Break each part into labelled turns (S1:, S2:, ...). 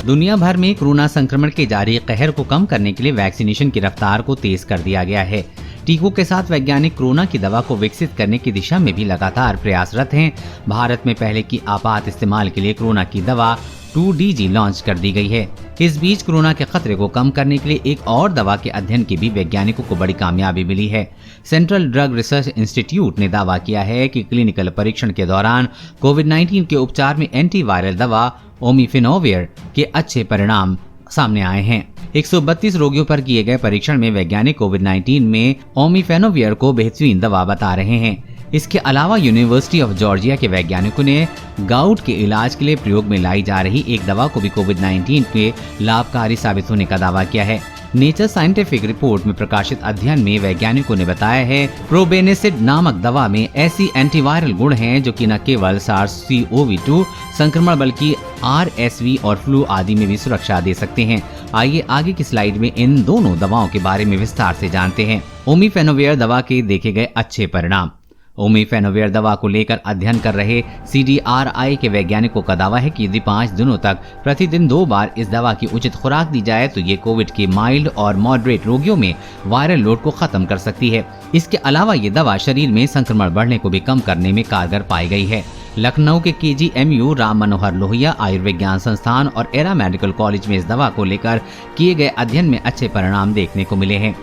S1: दुनिया भर में कोरोना संक्रमण के जारी कहर को कम करने के लिए वैक्सीनेशन की रफ्तार को तेज कर दिया गया है। टीकों के साथ वैज्ञानिक कोरोना की दवा को विकसित करने की दिशा में भी लगातार प्रयासरत हैं। भारत में पहले की आपात इस्तेमाल के लिए कोरोना की दवा 2DG लॉन्च कर दी गई है। इस बीच कोरोना के खतरे को कम करने के लिए एक और दवा के अध्ययन की भी वैज्ञानिकों को बड़ी कामयाबी मिली है। सेंट्रल ड्रग रिसर्च इंस्टीट्यूट ने दावा किया है कि क्लिनिकल परीक्षण के दौरान कोविड-19 के उपचार में एंटीवायरल दवा ओमिफेनोविर के अच्छे परिणाम सामने आए हैं। 132 रोगियों पर किए गए परीक्षण में वैज्ञानिक कोविड-19 में ओमिफेनोविर को बेहतरीन दवा बता रहे हैं। इसके अलावा यूनिवर्सिटी ऑफ जॉर्जिया के वैज्ञानिकों ने गाउट के इलाज के लिए प्रयोग में लाई जा रही एक दवा को भी कोविड-19 के लाभकारी साबित होने का दावा किया है। नेचर साइंटिफिक रिपोर्ट में प्रकाशित अध्ययन में वैज्ञानिकों ने बताया है प्रोबेनेसिड नामक दवा में ऐसी एंटीवायरल गुण हैं जो कि न केवल SARS-CoV-2 संक्रमण बल्कि RSV और फ्लू आदि में भी सुरक्षा दे सकते हैं। आइए आगे की स्लाइड में इन दोनों दवाओं के बारे में विस्तार से जानते हैं। ओमिफेनोविर दवा के देखे गए अच्छे परिणाम। ओमिफेनोविर दवा को लेकर अध्ययन कर रहे CDRI के वैज्ञानिकों का दावा है कि यदि 5 दिनों तक प्रतिदिन 2 बार इस दवा की उचित खुराक दी जाए तो ये कोविड के माइल्ड और मॉडरेट रोगियों में वायरल लोड को खत्म कर सकती है। इसके अलावा ये दवा शरीर में संक्रमण बढ़ने को भी कम करने में कारगर पाई गई है। लखनऊ के KGMU राम मनोहर लोहिया आयुर्विज्ञान संस्थान और एरा मेडिकल कॉलेज में इस दवा को लेकर किए गए अध्ययन में अच्छे परिणाम देखने को मिले हैं।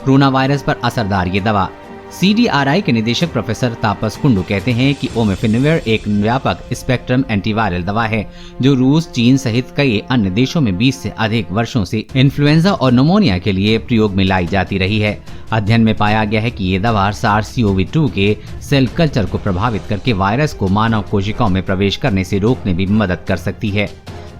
S1: कोरोना वायरस पर असरदार ये दवा। CDRI के निदेशक प्रोफेसर तापस कुंडू कहते हैं कि ओमिफेनोविर एक व्यापक स्पेक्ट्रम एंटीवायरल दवा है जो रूस, चीन सहित कई अन्य देशों में 20 से अधिक वर्षों से इन्फ्लुएंजा और निमोनिया के लिए प्रयोग में लाई जाती रही है। अध्ययन में पाया गया है कि ये दवा SARS-CoV-2 के सेल कल्चर को प्रभावित करके वायरस को मानव कोशिकाओं में प्रवेश करने से रोकने में भी मदद कर सकती है।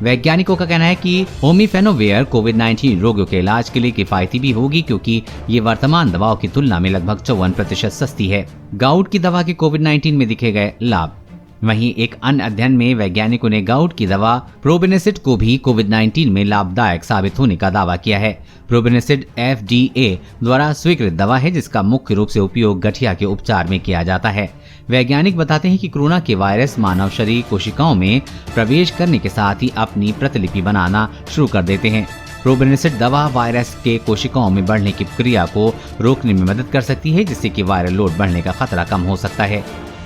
S1: वैज्ञानिकों का कहना है कि ओमिफेनोविर कोविड-19 रोगियों के इलाज के लिए किफायती भी होगी क्योंकि ये वर्तमान दवाओं की तुलना में लगभग 54% सस्ती है। गाउट की दवा के कोविड-19 में दिखे गए लाभ। वहीं एक अन्य अध्ययन में वैज्ञानिकों ने गाउट की दवा प्रोबेनेसिड को भी कोविड-19 में लाभदायक साबित होने का दावा किया है। प्रोबेनेसिड FDA द्वारा स्वीकृत दवा है जिसका मुख्य रूप से उपयोग गठिया के उपचार में किया जाता है। वैज्ञानिक बताते हैं कि कोरोना के वायरस मानव शरीर कोशिकाओं में प्रवेश करने के साथ ही अपनी प्रतिलिपि बनाना शुरू कर देते हैं। प्रोबेनेसिड दवा वायरस के कोशिकाओं में बढ़ने की प्रक्रिया को रोकने में मदद कर सकती है जिससे कि वायरल लोड बढ़ने का खतरा कम हो सकता है।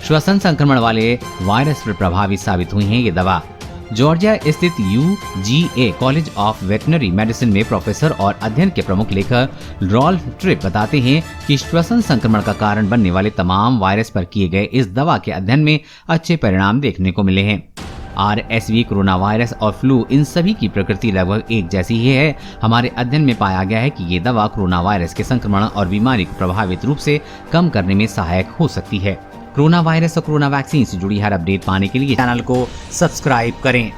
S1: श्वसन संक्रमण वाले वायरस पर प्रभावी साबित हुई है ये दवा। जॉर्जिया स्थित UGA college of veterinary medicine में प्रोफेसर और अध्ययन के प्रमुख लेखक रॉल्फ ट्रिप बताते हैं कि श्वसन संक्रमण का कारण बनने वाले तमाम वायरस पर किए गए इस दवा के अध्ययन में अच्छे परिणाम देखने को मिले हैं। RSV, कोरोना वायरस और फ्लू इन सभी की प्रकृति लगभग एक जैसी ही है। हमारे अध्ययन में पाया गया है कि ये दवा कोरोना वायरस के संक्रमण और बीमारी को प्रभावित रूप से कम करने में सहायक हो सकती है। कोरोना वायरस और कोरोना वैक्सीन से जुड़ी हर अपडेट पाने के लिए चैनल को सब्सक्राइब करें।